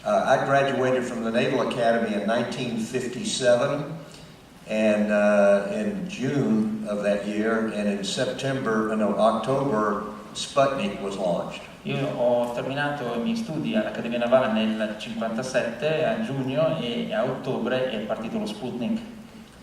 I graduated from the Naval Academy in 1957, and in June of that year, and in October, Sputnik was launched. Io ho terminato i miei studi all'Accademia Navale nel 1957, a giugno, e a ottobre è partito lo Sputnik.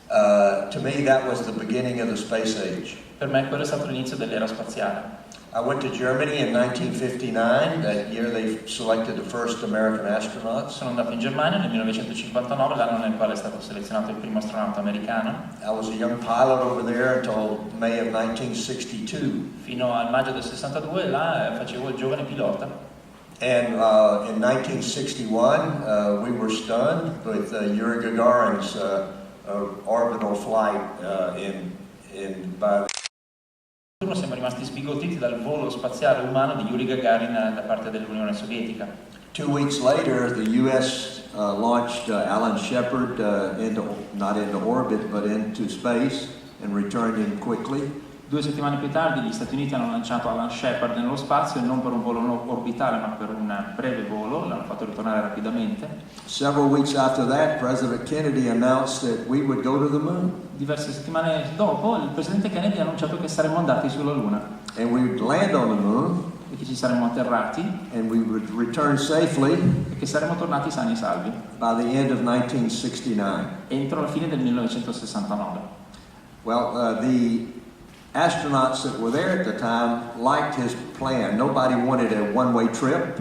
To me, that was the beginning of the space age. Per me quello è stato l'inizio dell'era spaziale. I went to Germany in 1959. That year they selected the first American astronauts. Sono andato in Germania nel 1959, l'anno nel quale è stato selezionato il primo astronauta americano. I was a young pilot over there until May of 1962. Fino al maggio del 62 là facevo il giovane pilota. And in 1961 we were stunned with Yuri Gagarin's orbital flight by Siamo rimasti sbigottiti dal volo spaziale umano di Yuri Gagarin da parte dell'Unione Sovietica. 2 weeks later, the U.S. Launched Alan Shepard not into orbit, but into space, and returned him quickly. 2 settimane più tardi gli Stati Uniti hanno lanciato Alan Shepard nello spazio, non per un volo orbitale ma per un breve volo, l'hanno fatto ritornare rapidamente. Several weeks after that, President Kennedy announced that we would go to the moon. Diverse settimane dopo, il presidente Kennedy ha annunciato che saremmo andati sulla Luna. And we would land on the moon. E che ci saremmo atterrati. And we would return safely. E che saremmo tornati sani e salvi. By the end of 1969. Entro la fine del 1969. Well, the astronauts that were there at the time liked his plan. Nobody wanted a one-way trip.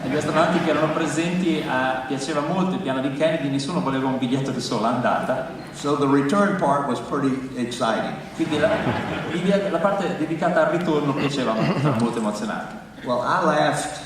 Agli astronauti che erano presenti piaceva molto il piano di Kennedy, nessuno voleva un biglietto di sola andata. So the return part was pretty exciting. Quindi la parte dedicata al ritorno piaceva molto emozionante. Well, I laughed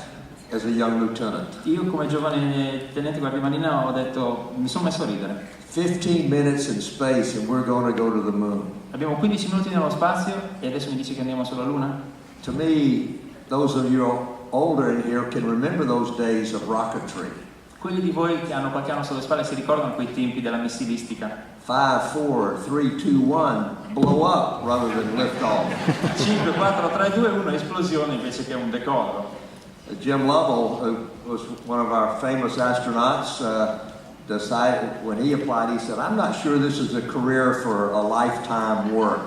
as a young lieutenant. Io come giovane tenente guardiamarina ho detto, mi sono messo a ridere. 15 minutes in space and we're going to go to the moon. Abbiamo 15 minuti nello spazio e adesso mi dici che andiamo sulla Luna? To me, those of you older in here can remember those days of rocketry. Quelli di voi che hanno qualche anno sulle spalle si ricordano quei tempi della missilistica. 5, 4, 3, 2, 1, blow up rather than lift off. 5, 4, 3, 2, 1, esplosione invece che un decollo. Jim Lovell, who was one of our famous astronauts, decided when he applied, he said, "I'm not sure this is a career for a lifetime work."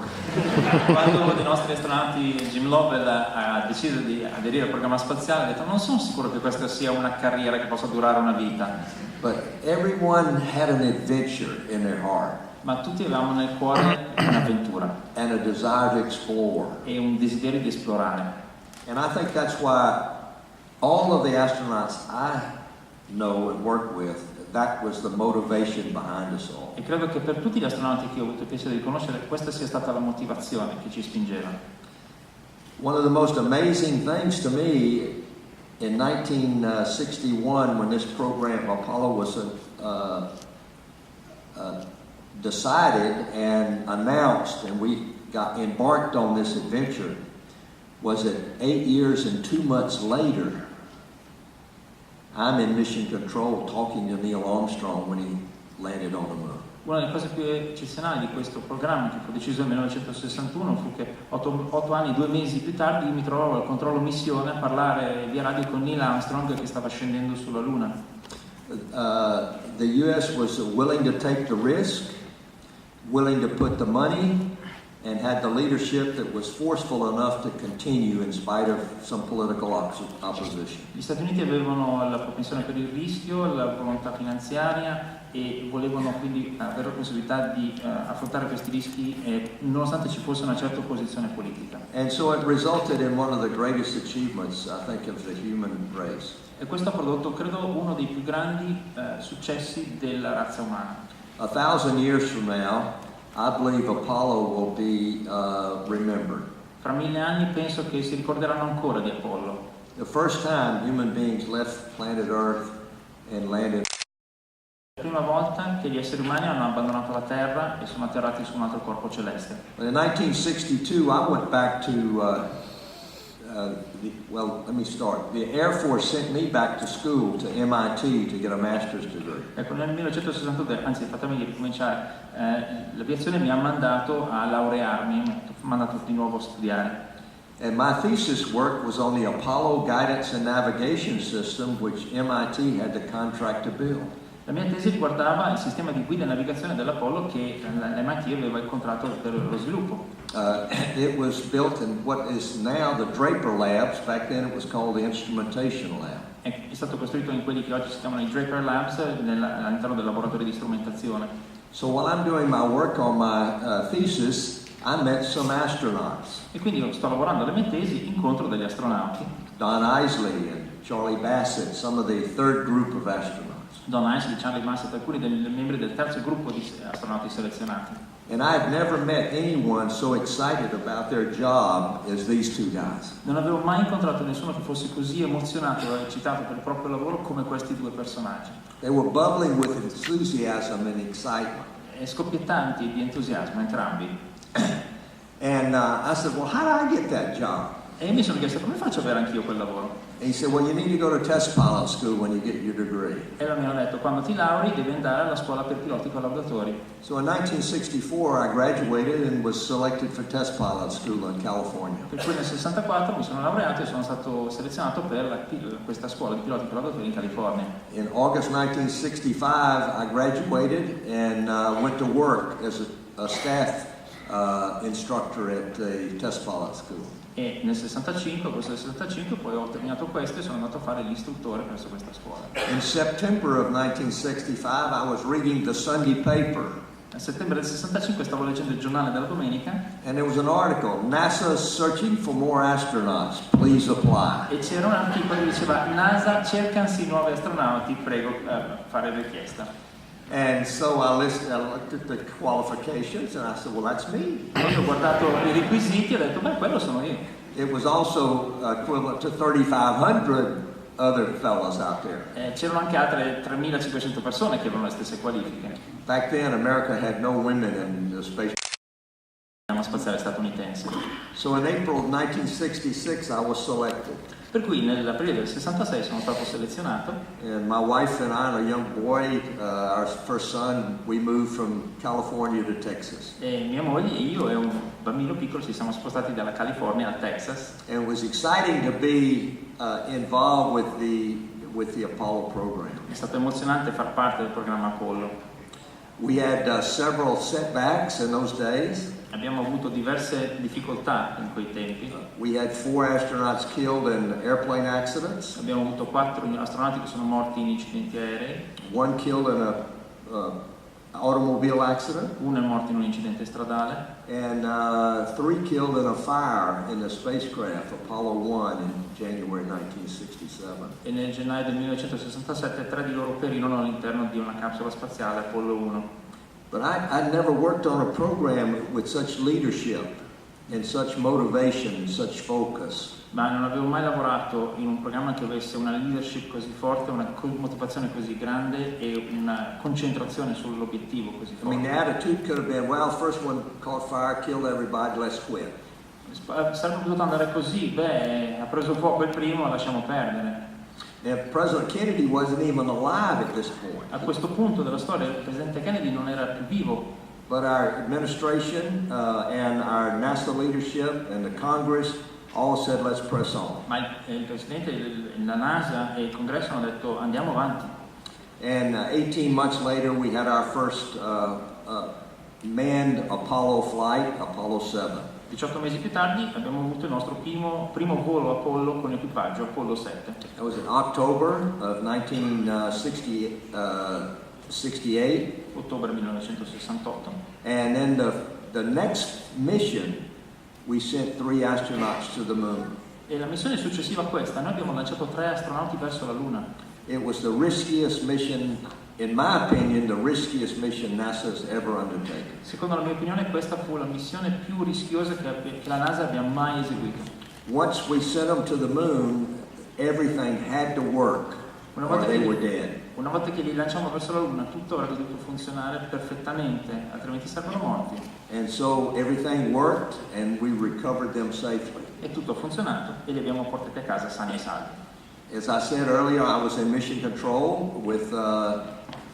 Quando uno dei nostri astronauti, Jim Lovell, ha deciso di aderire al programma spaziale, ha detto, non sono sicuro che questa sia una carriera che possa durare una vita. But everyone had an adventure in their heart. Ma tutti avevamo nel cuore un'avventura. And a desire to explore. E un desiderio di esplorare. And I think that's why all of the astronauts I know and work with, that was the motivation behind us all. E credo che per tutti gli astronauti che ho avuto il piacere di conoscere, questa sia stata la motivazione che ci spingeva. One of the most amazing things to me in 1961, when this program Apollo was decided and announced, and we got embarked on this adventure, was that 8 years and 2 months later, I'm in mission control talking to Neil Armstrong when he landed on the moon. Una delle cose più eccezionali di questo programma, che fu deciso nel 1961, fu che 8 anni, 2 mesi più tardi, io mi trovavo al controllo missione a parlare via radio con Neil Armstrong che stava scendendo sulla Luna. The US was willing to take the risk, willing to put the money, and had the leadership that was forceful enough to continue in spite of some political opposition. Gli Stati Uniti avevano la propensione per il rischio, la volontà finanziaria e volevano quindi avere la possibilità di affrontare questi rischi nonostante ci fosse una certa opposizione politica. And so it resulted in one of the greatest achievements, I think, of the human race. E questo ha prodotto, credo, uno dei più grandi successi della razza umana. 1,000 years from now, I believe Apollo will be remembered. Fra 1000 anni penso che si ricorderanno ancora di Apollo. The first time human beings left planet Earth and landed. La prima volta che gli esseri umani hanno abbandonato la Terra e sono atterrati su un altro corpo celeste. In 1962, I went back to. Let me start. The Air Force sent me back to school to MIT to get a master's degree. Ecco, nel 1962, anzi fatemi ricominciare, l'aviazione mi ha mandato a laurearmi, mi ha mandato di nuovo a studiare. And my thesis work was on the Apollo guidance and navigation system, which MIT had the contract to build. La mia tesi riguardava il sistema di guida e navigazione dell'Apollo che l'MIT aveva il contratto per lo sviluppo. It was built in what is now the Draper Labs. Back then it was called the Instrumentation Lab. È stato costruito in quelli che oggi si chiamano i Draper Labs all'interno del laboratorio di strumentazione. So while I'm doing my work on my thesis, I met some astronauts. E quindi sto lavorando alle mie tesi, incontro degli astronauti. Don Isley and Charlie Bassett, some of the third group of astronauts. Don Isley, Charlie Bassett, alcuni dei membri del terzo gruppo di astronauti selezionati. And I had never met anyone so excited about their job as these two guys. Non avevo mai incontrato nessuno che fosse così emozionato e eccitato per il proprio lavoro come questi due personaggi. They were bubbling with enthusiasm and excitement. E scoppiettanti di entusiasmo entrambi. And I said, well, how did I get that job? E mi sono chiesto come faccio ad avere anch'io quel lavoro. And he said, well, you need to go to test pilot school when you get your degree. E allora mi hanno detto, quando ti lauri devi andare alla scuola per piloti collaudatori. So in 1964 I graduated and was selected for test pilot school in California. Per cui nel 64 mi sono laureato e sono stato selezionato per questa scuola di piloti collaudatori in California. In August 1965 I graduated and went to work as a staff instructor at the test pilot school. E nel 65, agosto del 65, poi ho terminato questo e sono andato a fare l'istruttore presso questa scuola. In September of 1965 I was reading the Sunday paper. Nel settembre del 65 stavo leggendo il giornale della domenica. And there was an article, NASA is searching for more astronauts, please apply. E c'era un articolo che diceva NASA cercansi nuovi astronauti, prego fare richiesta. And so I looked at the qualifications and I said, well, that's me. Poi ho guardato i requisiti e ho detto, beh, quello sono io. It was also equivalent to 3,500 other fellows out there. C'erano anche altre 3.500 persone che avevano le stesse qualifiche. Back then, America had no women in the space. Spaziale statunitense. So in April of 1966 I was selected. Per cui nell'aprile del 66 sono stato selezionato. And my wife and I and a young boy, our first son, we moved from California to Texas. E mia moglie, io e un bambino piccolo ci siamo spostati dalla California al Texas. And it was exciting to be involved with the Apollo program. È stato emozionante far parte del programma Apollo. We had several setbacks in those days. Abbiamo avuto diverse difficoltà in quei tempi. We had 4 astronauts killed in airplane accidents. Abbiamo avuto 4 astronauti che sono morti in incidenti aerei. 1 killed in a automobile accident. Uno è morto in un incidente stradale. And 3 killed in a fire in the spacecraft Apollo 1 in January 1967. E nel gennaio del 1967 3 di loro perirono all'interno di una capsula spaziale Apollo 1. But I'd never worked on a program with such leadership and such motivation and such focus. Ma non avevo mai lavorato in un programma che avesse una leadership così forte, una motivazione così grande e una concentrazione sull'obiettivo così forte. I mean, the attitude could have been, well, first one caught fire, killed everybody, let's quit. Sarebbe potuto andare così, beh, ha preso fuoco il primo, lasciamo perdere. And President Kennedy wasn't even alive at this point. A questo punto della storia il presidente Kennedy non era più vivo. But our administration and our NASA leadership and the Congress all said, let's press on. Ma il presidente, la NASA e il Congresso hanno detto andiamo avanti. And 18 months later we had our first manned Apollo flight, Apollo 7. 18 mesi più tardi abbiamo avuto il nostro primo volo Apollo con equipaggio, Apollo 7. That was in October of 1968. Ottobre 1968. And then the next mission, we sent 3 astronauts to the moon. E la missione successiva a questa, noi abbiamo lanciato 3 astronauti verso la Luna. It was the riskiest mission, in my opinion, the riskiest mission NASA's ever undertaken. Secondo la mia opinione questa fu la missione più rischiosa che la NASA abbia mai eseguito. Once we sent them to the moon, everything had to work or they were dead. Una volta che li lanciamo verso la Luna tutto avrebbe dovuto funzionare perfettamente, altrimenti sarebbero morti. And so everything worked and we recovered them safely. E tutto ha funzionato e li abbiamo portati a casa sani e salvi. As I said earlier, I was in mission control with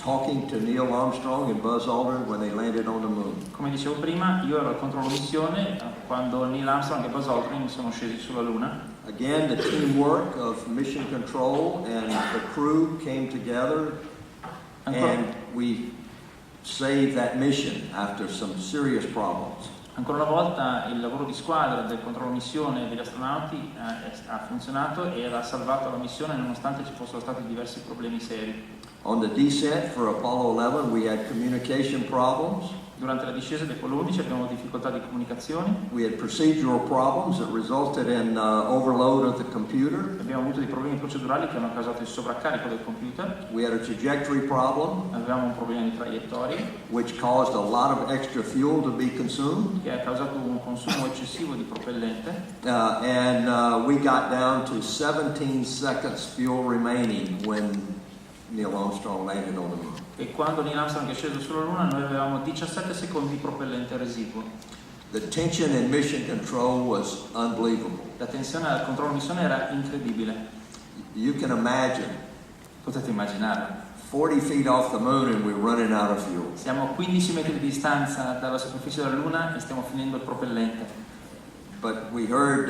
talking to Neil Armstrong and Buzz Aldrin when they landed on the moon. Come dicevo prima, io ero al controllo missione quando Neil Armstrong e Buzz Aldrin sono scesi sulla Luna. Again, the teamwork of mission control and the crew came together, and we saved that mission after some serious problems. Ancora una volta il lavoro di squadra del controllo missione degli astronauti ha funzionato e ha salvato la missione nonostante ci fossero stati diversi problemi seri. On the descent for Apollo 11, we had communication problems. Durante la discesa di Apollo 11 abbiamo difficoltà di comunicazioni. We had procedural problems that resulted in overload of the computer. Abbiamo avuto dei problemi procedurali che hanno causato il sovraccarico del computer. We had a trajectory problem. Avevamo un problema di traiettorie. Which caused a lot of extra fuel to be consumed. Che ha causato un consumo eccessivo di propellente. We got down to 17 seconds fuel remaining when Neil Armstrong landed on the moon. E quando Neil Armstrong è sceso sulla Luna noi avevamo 17 secondi di propellente residuo. The tension in mission control was unbelievable. La tensione al controllo missione era incredibile. You can imagine. Potete immaginare. 40 feet off the moon and we're running out of fuel. Siamo a 15 metri di distanza dalla superficie della Luna e stiamo finendo il propellente. But we heard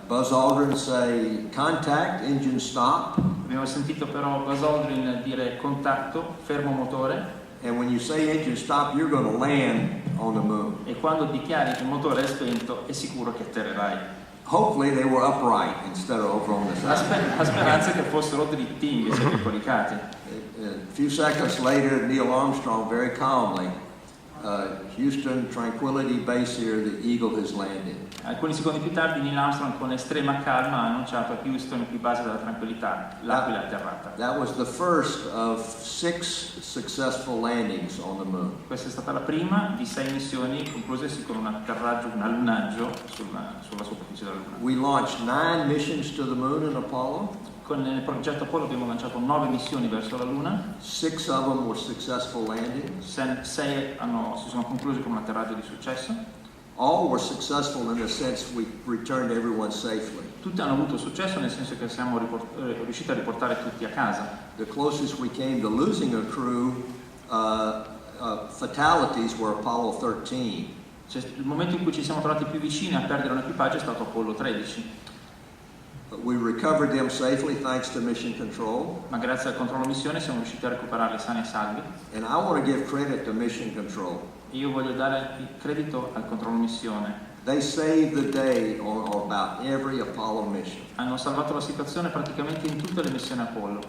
Buzz Aldrin say, "Contact, engine stop." Abbiamo sentito però Buzz Aldrin dire contatto, fermo motore. And when you say engine stop, you're going to land on the moon. E quando dichiari che il motore è spento, è sicuro che atterrerai. Hopefully they were upright instead of over on the side. La speranza è che fossero dritti invece che coricati. A few seconds later, Neil Armstrong very calmly, Houston, Tranquility Base here, the Eagle has landed. Alcuni secondi più tardi Neil Armstrong con estrema calma ha annunciato a Houston, qui base della tranquillità, l'Aquila è atterrata. That was the first of 6 successful landings on the moon. Questa è stata la prima di 6 missioni conclusesi con un atterraggio, un allunaggio sulla superficie della Luna. We launched 9 missions to the moon in Apollo. Con il progetto Apollo abbiamo lanciato 9 missioni verso la Luna. 6 of them were successful landings. 6 si sono concluse con un atterraggio di successo. All were successful in the sense we returned everyone safely. Tutte hanno avuto successo nel senso che siamo riusciti a riportare tutti a casa. The closest we came to losing a crew, fatalities were Apollo 13. Il momento in cui ci siamo trovati più vicini a perdere un equipaggio è stato Apollo 13. But we recovered them safely thanks to mission control. Ma grazie al controllo missione siamo riusciti a recuperarli sani e salvi. And I want to give credit to mission control. E io voglio dare il credito al controllo missione. They saved the day on about every Apollo mission. Hanno salvato la situazione praticamente in tutte le missioni Apollo.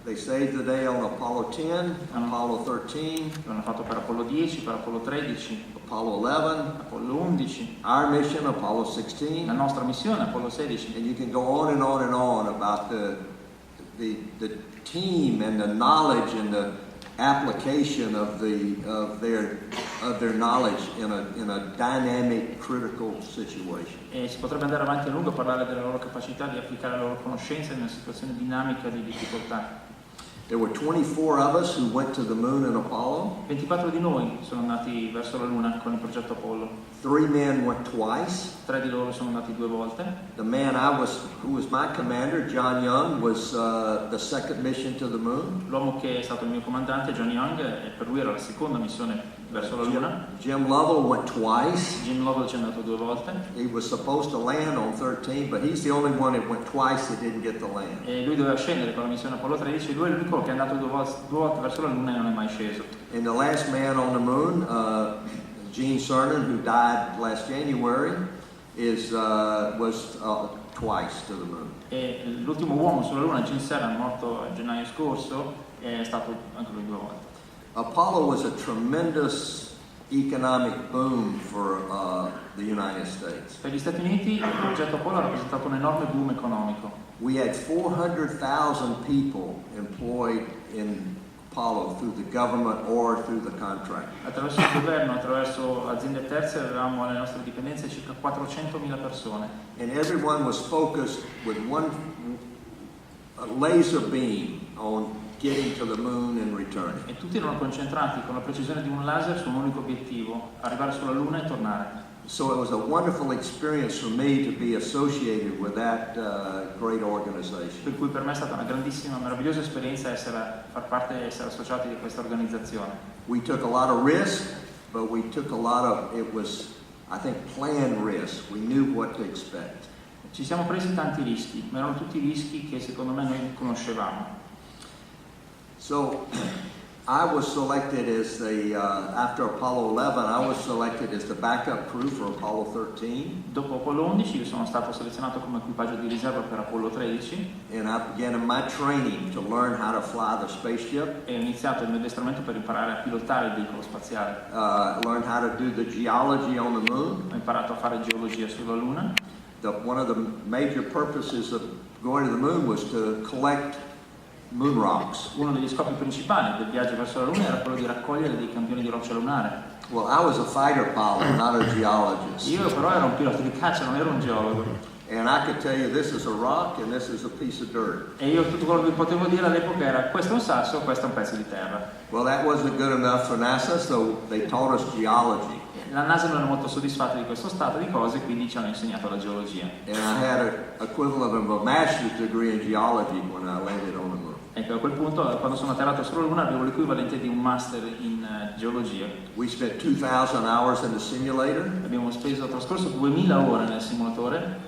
They saved the day on Apollo 10, Apollo 13. L'hanno fatto per Apollo 10, per Apollo 13, Apollo 11, Apollo 11, our mission, Apollo 16. la nostra missione, Apollo 16. And you can go on and on and on about the team and the knowledge and the application of their knowledge in a dynamic, critical situation. E si potrebbe andare avanti a lungo a parlare della loro capacità di applicare la loro conoscenza in una situazione dinamica di difficoltà. There were 24 of us who went to the moon in Apollo. 24 di noi sono andati verso la Luna con il progetto Apollo. 3 men went twice. 3 di loro sono andati 2 volte. The man who was my commander, John Young, was the second mission to the moon. L'uomo che è stato il mio comandante, John Young, e per lui era la seconda missione verso la Luna. Jim Lovell went twice. Jim Lovell ci è andato 2 volte. He was supposed to land on 13, but he's the only one that went twice that didn't get to land. E lui doveva scendere con la missione Apollo 13, lui è l'unico che è andato 2 volte verso la Luna e non è mai sceso. And the last man on the moon, Gene Cernan, who died last January, was twice to the moon. E l'ultimo uomo sulla Luna, Gene Cernan, morto a gennaio scorso, è stato anche lui 2 volte. Apollo was a tremendous economic boom for the United States. Per gli Stati Uniti il progetto Apollo ha rappresentato un enorme boom economico. We had 400,000 people employed in Apollo through the government or through the contract. Attraverso il governo, attraverso aziende terze, avevamo alle nostre dipendenze circa 400.000 persone. And everyone was focused with one laser beam on getting to the moon and returning. E tutti erano concentrati con la precisione di un laser su un unico obiettivo, arrivare sulla Luna e tornare. So it was a wonderful experience for me to be associated with that great organization. Per cui per me è stata una grandissima, meravigliosa esperienza far parte, essere associati di questa organizzazione. We took a lot of risk, but we took a lot of, it was, I think, planned risk. We knew what to expect. Ci siamo presi tanti rischi, ma erano tutti rischi che secondo me noi conoscevamo. So I was selected as after Apollo 11, I was selected as the backup crew for Apollo 13. Dopo Apollo 11 io sono stato selezionato come equipaggio di riserva per Apollo 13. And I began my training to learn how to fly the spaceship. E ho iniziato il mio addestramento per imparare a pilotare il veicolo spaziale. Learned how to do the geology on the moon. Ho imparato a fare geologia sulla Luna. One of the major purposes of going to the moon was to collect moon rocks. Uno degli scopi principali del viaggio verso la Luna era quello di raccogliere dei campioni di roccia lunare. Well, I was a fighter pilot, not a geologist. Io però ero un pilota di caccia, non ero un geologo. And I could tell you this is a rock and this is a piece of dirt. E io tutto quello che potevo dire all'epoca era questo è un sasso, questo è un pezzo di terra. Well, that wasn't good enough for NASA, so they taught us geology. La NASA non era molto soddisfatta di questo stato di cose, quindi ci hanno insegnato la geologia. And I had an equivalent of a master's degree in geology when I landed on the moon. Ecco, a quel punto, quando sono atterrato sulla Luna, avevo l'equivalente di un master in geologia. We spent 2,000 hours in the simulator. Abbiamo trascorso 2000 ore nel simulatore.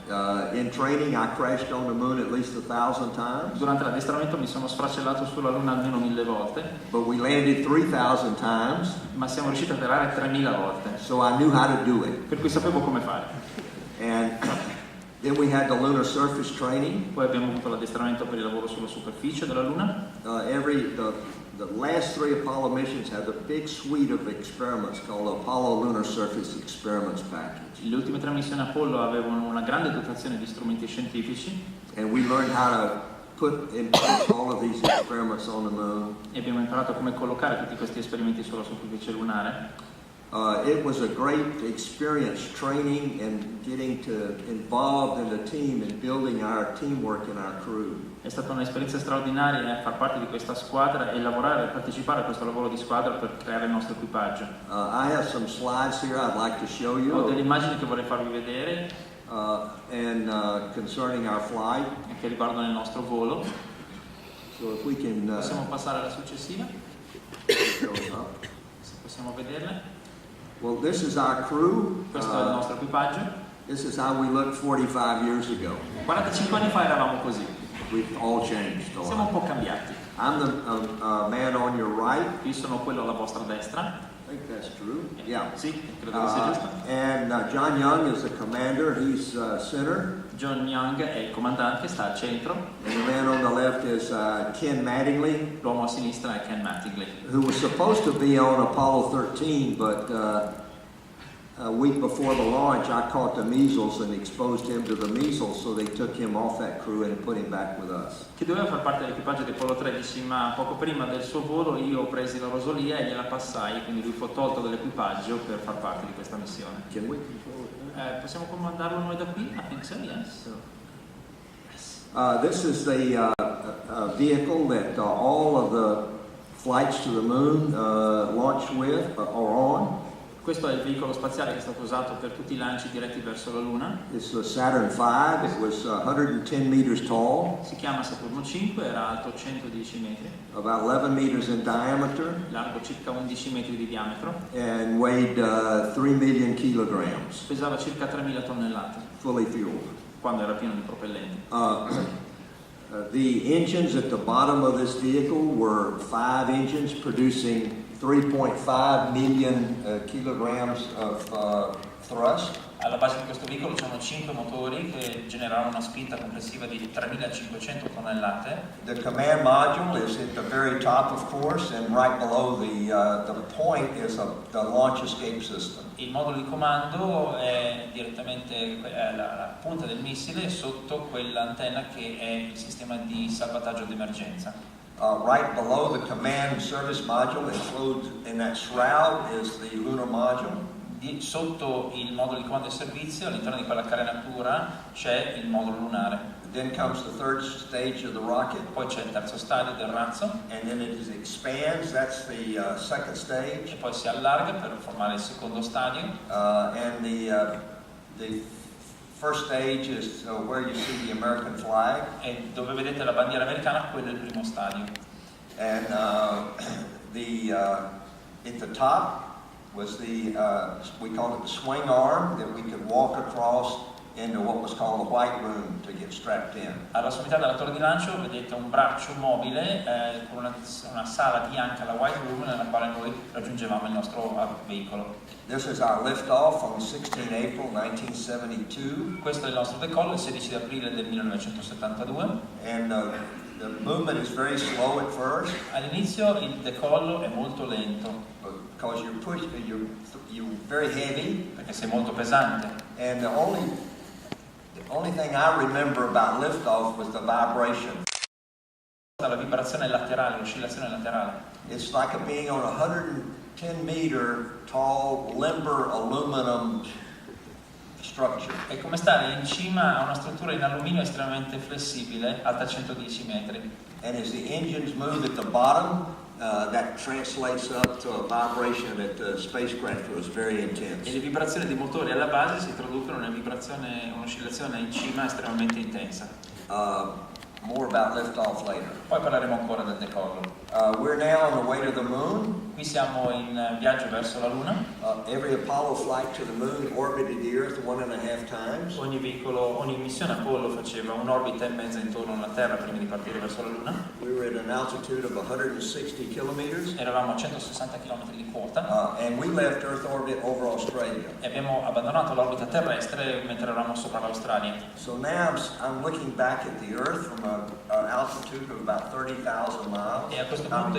In training, I crashed on the moon at least 1,000 times. Durante l'addestramento mi sono sfracellato sulla Luna almeno 1000 volte. But we landed 3,000 times. Ma siamo riusciti a atterrare 3000 volte. So I knew how to do it. Per cui sapevo come fare. And then we had the lunar surface training. Poi abbiamo avuto l'addestramento per il lavoro sulla superficie della Luna. The last 3 Apollo missions had a big suite of experiments called the Apollo Lunar Surface Experiments Package. Le ultime 3 missioni Apollo avevano una grande dotazione di strumenti scientifici. And we learned how to put in place all of these experiments on the moon. E abbiamo imparato come collocare tutti questi esperimenti sulla superficie lunare. It was a great experience training and getting involved in the team and building our teamwork and our crew. È stata un'esperienza straordinaria far parte di questa squadra e partecipare a questo lavoro di squadra per creare il nostro equipaggio. I have some slides here I'd like to show you. Ho delle immagini che vorrei farvi vedere. Concerning our flight. Che riguardano il nostro volo. So if we can, possiamo passare alla successiva? Se possiamo vederle. Well, this is our crew. Questo è il nostro equipaggio. This is how we looked 45 years ago. 45 anni fa eravamo così. We've all changed. Siamo un po' cambiati. I'm the man on your right. Io sono quello alla vostra destra. I think that's true. Yeah. Sì, credo che sia giusto. And John Young is the commander. He's center. John Young è il comandante, sta al centro. And the man on the left is Ken Mattingly. L'uomo a sinistra è Ken Mattingly. Who was supposed to be on Apollo 13, but a week before the launch, I caught the measles and exposed him to the measles, so they took him off that crew and put him back with us. Che doveva far parte dell'equipaggio di Apollo 13, ma poco prima del suo volo io ho preso la rosolia e gliela passai, quindi lui fu tolto dall'equipaggio per far parte di questa missione. Can we control it? Possiamo comandarlo noi da qui? I think so, yes. This is the vehicle that all of the flights to the moon launched with or on. Questo è il veicolo spaziale che è stato usato per tutti i lanci diretti verso la Luna. It's the Saturn V. It was 110 meters tall. Si chiama Saturno 5, era alto 110 metri. About 11 meters in diameter. Largo circa 11 metri di diametro. And weighed 3 million kilograms. Pesava circa 3.000 tonnellate. Fully fueled. Quando era pieno di propellenti. The engines at the bottom of this vehicle were 5 engines producing 3.5 million kilograms of thrust. Alla base di questo veicolo c'erano 5 motori che generavano una spinta complessiva di 3.500 tonnellate. The command module is at the very top, of course, and right below the point is the launch escape system. Il modulo di comando è direttamente la punta del missile sotto quell'antenna che è il sistema di salvataggio d'emergenza. Right below the command service module, included in that shroud, is the lunar module. sotto il modulo di comando e servizio, all'interno di quella carenatura, c'è il modulo lunare. Then comes the third stage of the rocket. Poi c'è il terzo stadio del razzo. And then it expands, that's the second stage. E poi si allarga per formare il secondo stadio. And the first stage is where you see the American flag. E dove vedete la bandiera americana, quello è il primo stadio. And at the top was we called it the swing arm, that we could walk across into what was called a white room to get strapped in. Alla sommità della torre di lancio vedete un braccio mobile con una sala bianca, la white room, nella quale noi raggiungevamo il nostro veicolo. This is our liftoff on 16 April 1972. Questo è il nostro decollo, il 16 aprile del 1972. And the movement is very slow at first. All'inizio il decollo è molto lento. Because you're very heavy. Perché sei molto pesante. And the only thing I remember about liftoff was the vibration. La vibrazione laterale, l'oscillazione laterale. It's like being on a 110-meter tall limber aluminum structure. È come stare in cima a una struttura in alluminio estremamente flessibile, alta 110 metri. And as the engines move at the bottom, that translates up to a vibration at the spacecraft was very intense. E le vibrazioni dei motori alla base si traducono in un'oscillazione in cima estremamente intensa. More about liftoff later. Poi parleremo ancora del decollo. We're now on the way to the moon. Qui siamo in viaggio verso la Luna. Every Apollo flight to the moon orbited the Earth 1.5 times. Ogni missione Apollo faceva un'orbita e mezza intorno alla Terra prima di partire verso la Luna. We were at an altitude of 160 kilometers. Eravamo a 160 km di quota. And we left Earth orbit over Australia. E abbiamo abbandonato l'orbita terrestre mentre eravamo sopra l'Australia. So now I'm looking back at the Earth from an altitude of about 30,000 miles. E a questo punto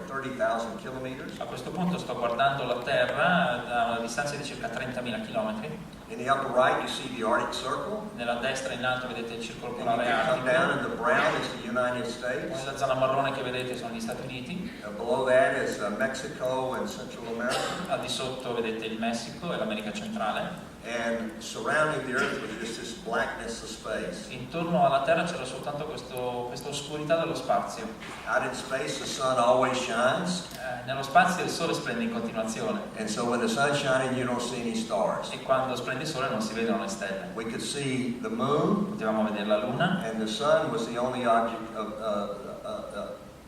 30,000 kilometers. A questo punto sto guardando la Terra da una distanza di circa 30.000 km. In the upper right you see the Arctic Circle. Nella destra in alto vedete il circolo And you polare can come down artico. and the brown is the United States. Nella zona marrone che vedete sono gli Stati Uniti. Below that is Mexico and Central America. Al di sotto vedete il Messico e l'America centrale. And surrounding the Earth was just this blackness of space. Intorno alla Terra c'era soltanto questa oscurità dello spazio. Out in space the sun always shines. Nello spazio il sole splende in continuazione. And so when the sun's shining you don't see any stars. E quando splende il sole non si vedono le stelle. We could see the moon. Potevamo vedere la Luna. And the sun was the only object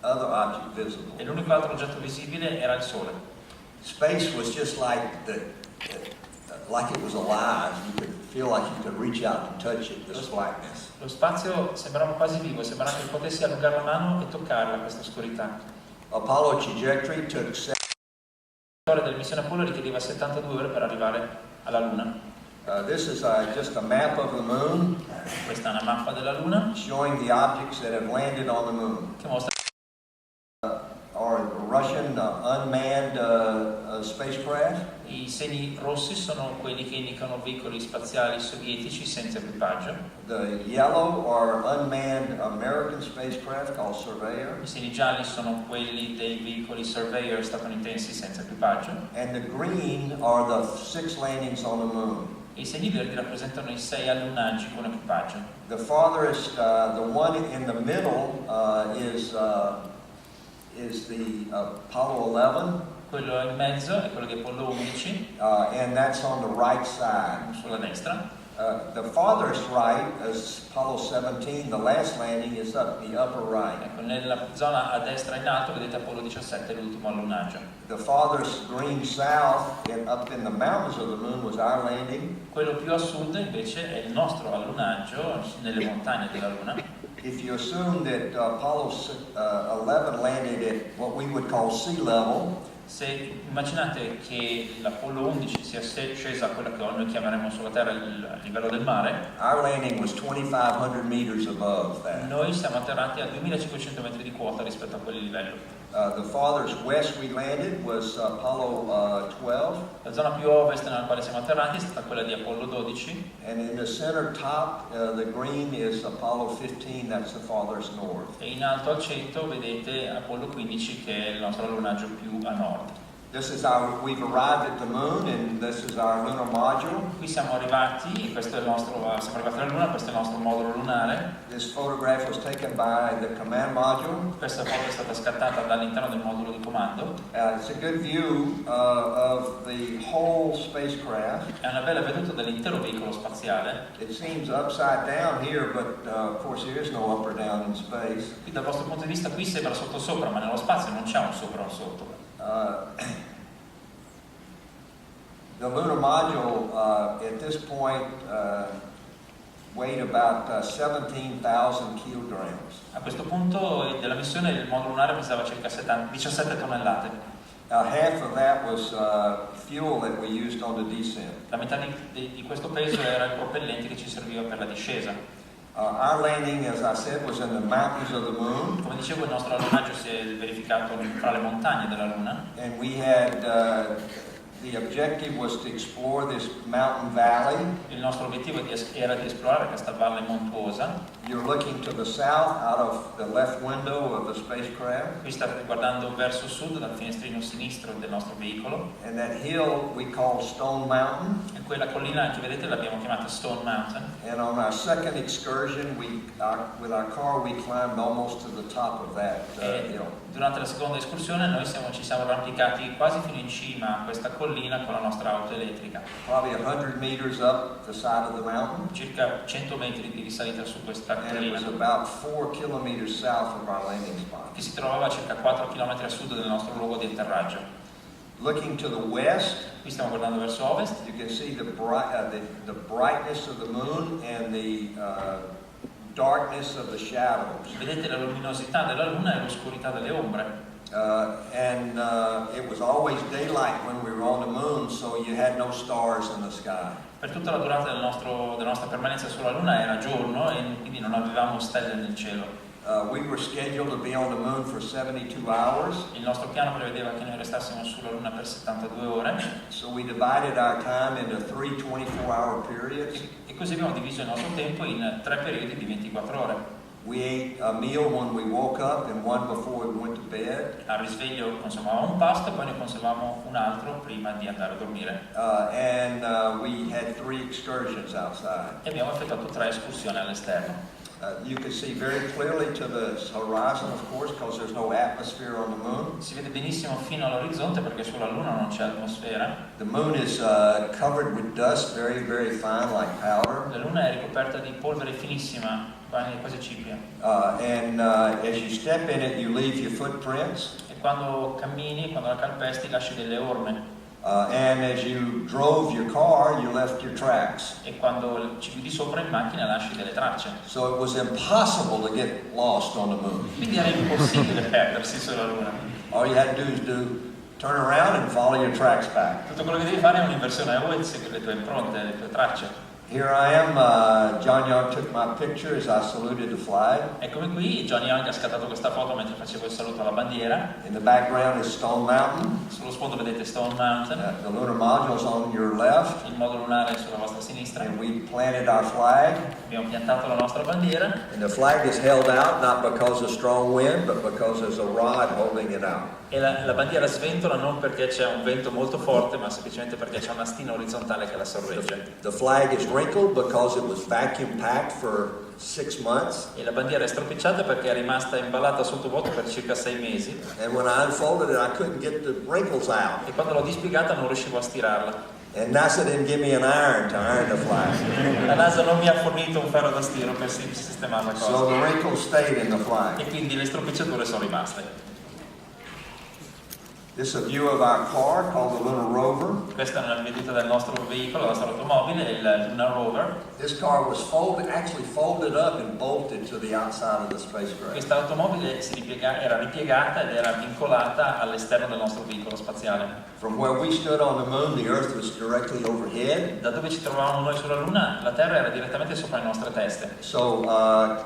other object visible. E l'unico altro oggetto visibile era il sole. Space was just like it was alive. You could feel like you could reach out and touch it, this blackness. Lo spazio sembrava quasi vivo, sembrava che potessi allungare la mano e toccarla, questa oscurità. Apollo trajectory took La storia della missione Apollo richiedeva 72 ore per arrivare alla Luna. This is just a map of the moon. Questa è una mappa della Luna showing the objects that have landed on the moon. che mostra Or Russian unmanned spacecraft. i segni rossi sono quelli che indicano veicoli spaziali sovietici senza equipaggio. The yellow are unmanned American spacecraft called Surveyor. I segni gialli sono quelli dei veicoli Surveyor statunitensi senza equipaggio. And the green are the 6 landings on the moon. E i segni verdi rappresentano i 6 allunaggi con equipaggio. The farthest, the one in the middle is the Apollo 11. Quello in mezzo è quello di Apollo 11, And that's on the right side. sulla destra. The farthest right is Apollo 17. The last landing is up the upper right. Ecco, nella zona a destra in alto vedete Apollo 17, l'ultimo allunaggio. The farthest green south up in the mountains of the moon was our landing. Quello più a sud invece è il nostro allunaggio nelle montagne della Luna. If you assume that Apollo 11 landed at what we would call sea level, Se immaginate che l'Apollo 11 sia scesa a quella che noi chiameremo sulla Terra il livello del mare, our landing was 2,500 meters above that. noi siamo atterrati a 2500 metri di quota rispetto a quel livello. The farthest west we landed was Apollo 12. La zona più ovest nella quale siamo atterrati è stata quella di Apollo 12. And in the center top, the green is Apollo 15, that's the farthest north. E in alto al centro vedete Apollo 15 che è il nostro allunaggio più a nord. We've arrived at the moon, and this is our lunar module. Qui siamo arrivati, questo è il nostro, siamo arrivati alla Luna, questo è il nostro modulo lunare. This photograph was taken by the command module. Questa foto è stata scattata dall'interno del modulo di comando. It's a good view of the whole spacecraft. È una bella veduta dell'intero veicolo spaziale. It seems upside down here, but of course there is no up or down in space. Qui dal vostro punto di vista qui sembra sotto sopra, ma nello spazio non c'è un sopra o un sotto. The lunar module at this point weighed about 17,000 kilograms. A questo punto della missione il modulo lunare pesava circa 17 tonnellate. Half of that was fuel that we used on the descent. La metà di questo peso era il propellente che ci serviva per la discesa. Our landing, as I said, was in the mountains of the moon. Come dicevo, il nostro allunaggio si è verificato fra le montagne della Luna. And we had the objective was to explore this mountain valley. Il nostro obiettivo era di esplorare questa valle montuosa. You're looking to the south out of the left window of the spacecraft. Qui state guardando verso sud dal finestrino sinistro del nostro veicolo. And that hill we call Stone Mountain. E quella collina che vedete l'abbiamo chiamata Stone Mountain. And on our second excursion, with our car, we climbed almost to the top of that hill. Durante la seconda escursione noi ci siamo arrampicati quasi fino in cima a questa collina con la nostra auto elettrica. Probably 100 meters up the side of the mountain. Circa 100 metri di risalita su questa And it collina. was about 4 kilometers south of our landing spot. Che si trovava a circa 4 km a sud del nostro luogo di atterraggio. Looking to the west, Qui stiamo guardando verso ovest. you can see the brightness of the moon and the darkness of the shadows. Vedete la luminosità della Luna e l'oscurità delle ombre. It was always daylight when we were on the moon, so you had no stars in the sky. Per tutta la durata della nostra permanenza sulla Luna era giorno e quindi non avevamo stelle nel cielo. We were scheduled to be on the moon for 72 hours. Il nostro piano prevedeva che noi restassimo sulla Luna per 72 ore. So we divided our time into 3 24-hour periods. E così abbiamo diviso il nostro tempo in 3 periodi di 24 ore. We ate a meal when we woke up and one before we went to bed. Al risveglio consumavamo un pasto e poi ne consumavamo un altro prima di andare a dormire. We had 3 excursions outside. E abbiamo effettuato 3 escursioni all'esterno. You can see very clearly to the horizon, of course, because there's no atmosphere on the moon. Si vede benissimo fino all'orizzonte perché sulla Luna non c'è atmosfera. The moon is covered with dust, very, very fine, like powder. La Luna è ricoperta di polvere finissima, quasi cipria. As you step in it, you leave your footprints. E quando cammini, quando la calpesti, lasci delle orme. And as you drove your car, you left your tracks. E quando ci guidi sopra in macchina lasci delle tracce. So it was impossible to get lost on the moon. Quindi era impossibile perdersi sulla Luna. All you had to do is turn around and follow your tracks back. Tutto quello che devi fare è un'inversione a U e segui le tue impronte, le tue tracce. Here I am, John Young took my picture as I saluted the flag. Eccomi qui, Johnny Young ha scattato questa foto mentre facevo il saluto alla bandiera. In the background is Stone Mountain. Sullo sfondo vedete Stone Mountain. The lunar module is on your left. Il modulo lunare è sulla vostra sinistra. And we planted our flag. Abbiamo piantato la nostra bandiera. And the flag is held out not because of strong wind, but because there's a rod holding it out. E la bandiera sventola non perché c'è un vento molto forte, ma semplicemente perché c'è una stina orizzontale che la sorregge. The flag is wrinkled because it was vacuum packed for 6 months. E la bandiera è stropicciata perché è rimasta imballata sotto vuoto per circa 6 mesi. And when I unfolded it, I couldn't get the wrinkles out. E quando l'ho dispiegata non riuscivo a stirarla. And NASA didn't give me an iron to iron the flag. La NASA non mi ha fornito un ferro da stiro per sistemare la cosa. So the wrinkles stayed in the flag. E quindi le stropicciature sono rimaste. This is a view of our car called the Lunar Rover. Questa è una veduta del nostro veicolo, la nostra automobile, il Lunar Rover. This car was actually folded up and bolted to the outside of the spacecraft. Questa automobile era ripiegata ed era vincolata all'esterno del nostro veicolo spaziale. From where we stood on the moon, the Earth was directly overhead. Da dove ci trovavamo noi sulla Luna, la Terra era direttamente sopra le nostre teste. So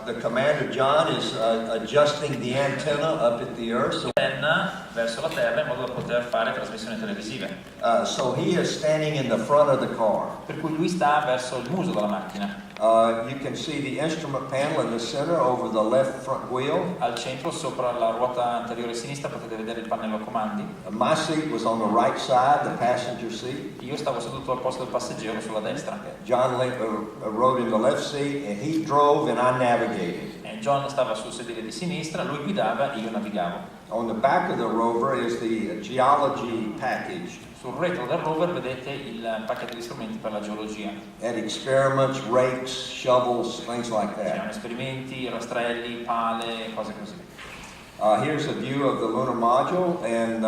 the commander John is adjusting the antenna up at the Earth. L'antenna verso la Terra in modo modo da poter fare trasmissioni televisive. So he is standing in the front of the car. Per cui lui sta verso il muso della macchina. You can see the instrument panel in the center over the left front wheel. Al centro, sopra la ruota anteriore sinistra, potete vedere il pannello comandi. My seat was on the right side, the passenger seat. Io stavo seduto al posto del passeggero sulla destra. John rode in the left seat, and he drove and I navigated. John stava sul sedile di sinistra, lui guidava e io navigavo. On the back of the rover is the geology package. Sul retro del rover vedete il pacchetto di strumenti per la geologia. And experiments, rakes, shovels, things like C'erano that. esperimenti, rastrelli, pale, cose così. Here's a view of the lunar module and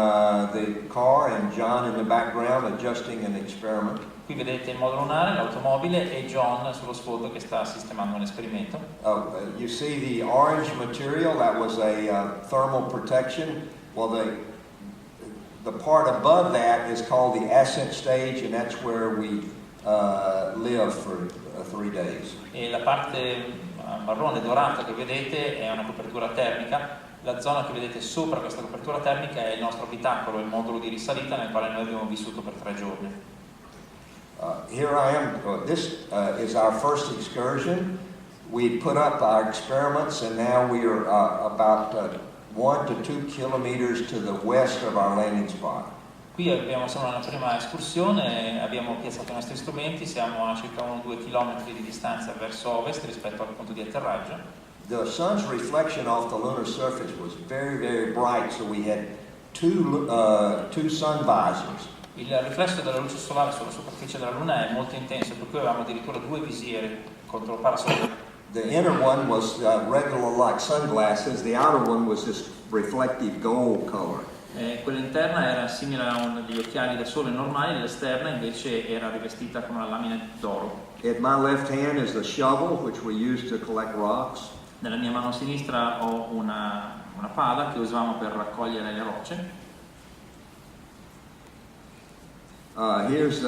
the car and John in the background adjusting an experiment. Qui vedete il modulo lunare, l'automobile e John sullo sfondo che sta sistemando un esperimento. You see the orange material, that was a thermal protection. Well, the part above that is called the ascent stage, and that's where we live for 3 days. E la parte marrone dorata che vedete è una copertura termica. La zona che vedete sopra questa copertura termica è il nostro abitacolo, il modulo di risalita nel quale noi abbiamo vissuto per 3 giorni. Here I am. This is our first excursion. We put up our experiments, and now we are about 1 to 2 kilometers to the west of our landing spot. Qui siamo alla prima escursione, abbiamo piazzato i nostri strumenti, siamo a circa 1-2 km di distanza verso ovest rispetto al punto di atterraggio. The sun's reflection off the lunar surface was very, very bright, so we had two sun visors. Il riflesso della luce solare sulla superficie della Luna è molto intenso, per cui avevamo addirittura 2 visiere contro il parasole. The inner one was regular like sunglasses. The outer one was this reflective gold color. Quella interna era simile a uno degli occhiali da sole normali, l'esterna invece era rivestita con una lamina d'oro. At my left hand is the shovel, which we use to collect rocks. Nella mia mano sinistra ho una pala che usavamo per raccogliere le rocce. Here's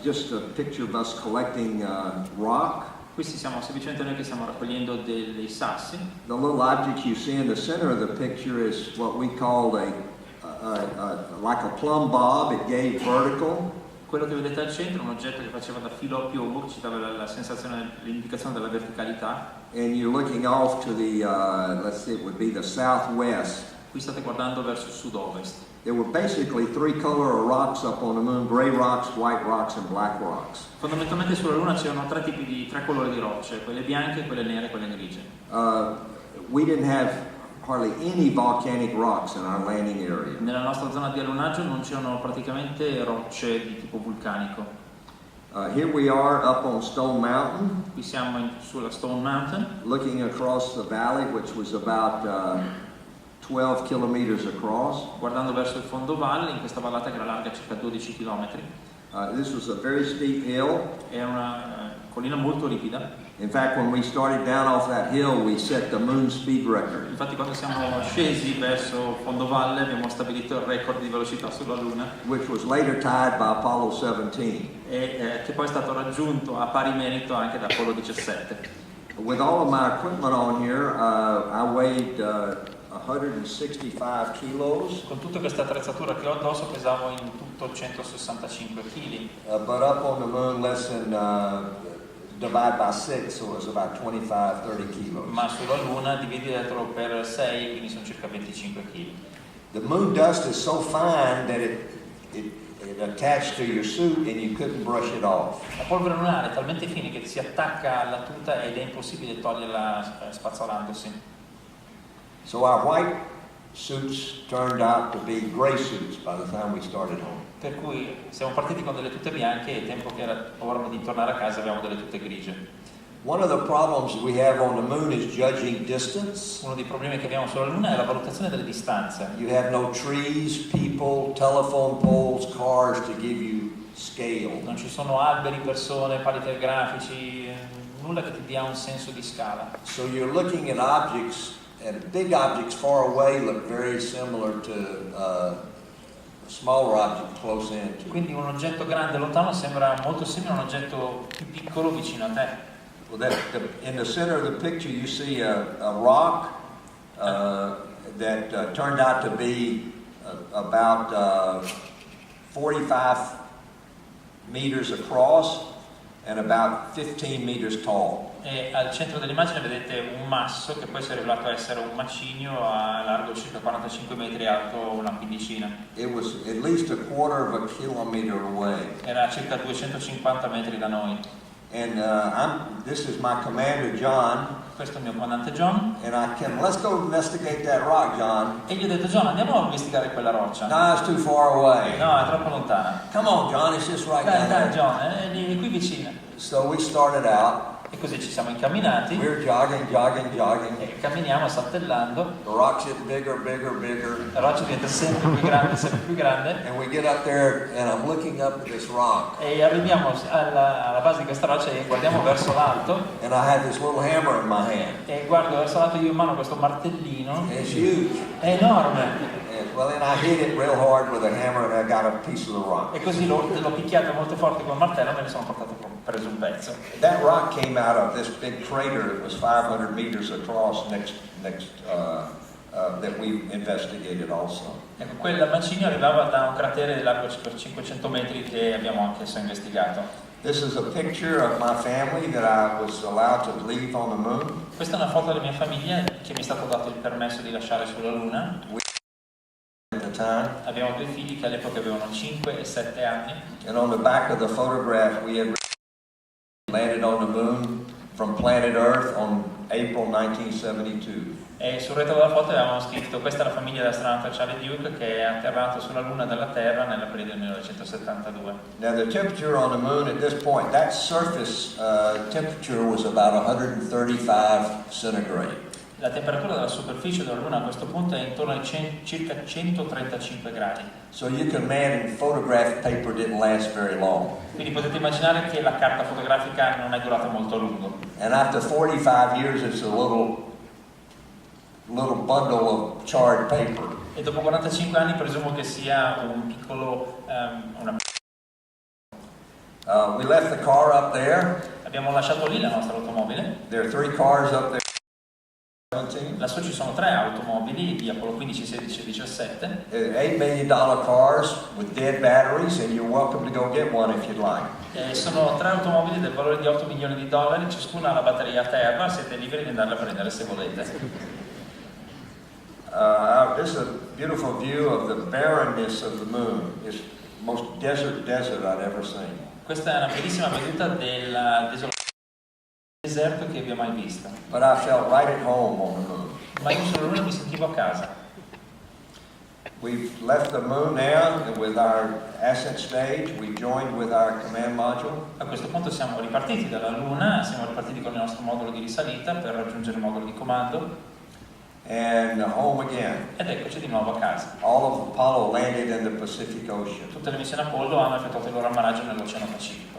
just a picture of us collecting rock. Questi siamo semplicemente noi che stiamo raccogliendo dei sassi. The little object you see in the center of the picture is what we called like a plumb bob. It gave vertical. Quello che vedete al centro è un oggetto che faceva da filo a piombo, che ci dava la sensazione, l'indicazione della verticalità. And you're looking off to the, let's see, it would be the southwest. Qui state guardando verso sud-ovest. There were basically 3 color of rocks up on the moon: gray rocks, white rocks, and black rocks. Fondamentalmente sulla Luna c'erano 3 colori di rocce, quelle bianche, quelle nere e quelle grigie. We didn't have hardly any volcanic rocks in our landing area. Nella nostra zona di allunaggio non c'erano praticamente rocce di tipo vulcanico. Here we are up on Stone Mountain. Qui siamo sulla Stone Mountain. Looking across the valley, which was about 12 kilometers across. Guardando verso il fondovalle, in questa vallata che era larga circa 12 km. This was a very steep hill. Era una collina molto ripida. In fact, when we started down off that hill, we set the moon speed record. Infatti quando siamo scesi verso fondovalle abbiamo stabilito il record di velocità sulla Luna. Which was later tied by Apollo 17. E che poi è stato raggiunto a pari merito anche da Apollo 17. With all of my equipment on here, I weighed 165 kilos. Con tutta questa attrezzatura che ho addosso pesavo in tutto 165 kg. But up on the moon, less than divide by 6, so it was about 25-30 kilos. Ma sulla Luna dividetelo per 6, quindi sono circa 25 kg. The moon dust is so fine that it attached to your suit and you couldn't brush it off. La polvere lunare è talmente fine che si attacca alla tuta ed è impossibile toglierla spazzolandosi. So our white suits turned out to be gray suits by the time we started home. Per cui siamo partiti con delle tute bianche e tempo che era ora di tornare a casa avevamo delle tute grigie. One of the problems we have on the moon is judging distance. Uno dei problemi che abbiamo sulla Luna è la valutazione delle distanze. You have no trees, people, telephone poles, cars to give you scale. Non ci sono alberi, persone, pali telegrafici, nulla che ti dia un senso di scala. So you're looking at objects, and big objects far away look very similar to a smaller object close in. Quindi un oggetto grande lontano sembra molto simile a un oggetto più piccolo vicino a te. Well, in the center of the picture you see a rock that turned out to be about 45 meters across and about 15 meters tall. E al centro dell'immagine vedete un masso che poi si è rivelato essere un macigno a largo circa 45 metri, alto una quindicina. It was at least a quarter of a kilometer away. Era a circa 250 metri da noi. And this is my commander, John. Questo è il mio comandante John. And I came, let's go investigate that rock, John. E gli ho detto, John, andiamo a investigare quella roccia. No, it's too far away. No, è troppo lontana. Come on, John, it's just right Dai, down dai, there. John, è qui vicino. So we started out. E così ci siamo incamminati. We're jogging. E camminiamo saltellando. The rocks get bigger. La roccia diventa sempre più grande. And we get up there, and I'm looking up at this rock. E arriviamo alla base di questa roccia e guardiamo verso l'alto. And I had this little hammer in my hand. E guardo verso l'alto, io in mano questo martellino. It's huge. È enorme. Well, then I hit it real hard with a hammer, and I got a piece of the rock. E così l'ho picchiato molto forte con il martello e me ne sono preso un pezzo. That rock came out of this big crater that was 500 meters across that we investigated also. Ecco, quel macigno arrivava da un cratere largo per 500 metri che abbiamo anch'esso investigato. This is a picture of my family that I was allowed to leave on the moon. Questa è una foto della mia famiglia che mi è stato dato il permesso di lasciare sulla Luna. At the time. Abbiamo due figli che all'epoca avevano 5 e 7 anni. And on the back of the photograph we had landed on the moon from planet Earth on April 1972. E sul retro della foto avevamo scritto: questa è la famiglia dell'astronauta Charles Duke che è atterrato sulla Luna dalla Terra nell'aprile del 1972. Now the temperature on the moon at this point, that surface temperature was about 135 centigrade. La temperatura della superficie della Luna a questo punto è intorno ai circa 135 gradi. So you can imagine photograph paper didn't last very long. Quindi potete immaginare che la carta fotografica non è durata molto a lungo. And after 45 years it's a little bundle of charred paper. E dopo 45 anni presumo che sia un piccolo We left the car up there. Abbiamo lasciato lì la nostra automobile. There are 3 cars up there. Lassù ci sono 3 automobili di Apollo 15, 16 e 17. $8 million cars with dead batteries, and you're welcome to go get one if you'd like. Sono 3 automobili del valore di $8 milioni, ciascuna ha la batteria a terra, siete liberi di andarla a prendere se volete. This is a beautiful view of the barrenness of the moon. It's the most desert I've ever seen. Questa è una bellissima veduta del deserto che abbia mai visto. But I felt right at home on the moon. Ma io sulla Luna mi sentivo a casa. We've left the moon now, and with our ascent stage, we joined with our command module. A questo punto siamo ripartiti dalla Luna, siamo ripartiti con il nostro modulo di risalita per raggiungere il modulo di comando. And home again. Ed eccoci di nuovo a casa. All of Apollo landed in the Pacific Ocean. Tutte le missioni Apollo hanno effettuato il loro ammaraggio nell'Oceano Pacifico.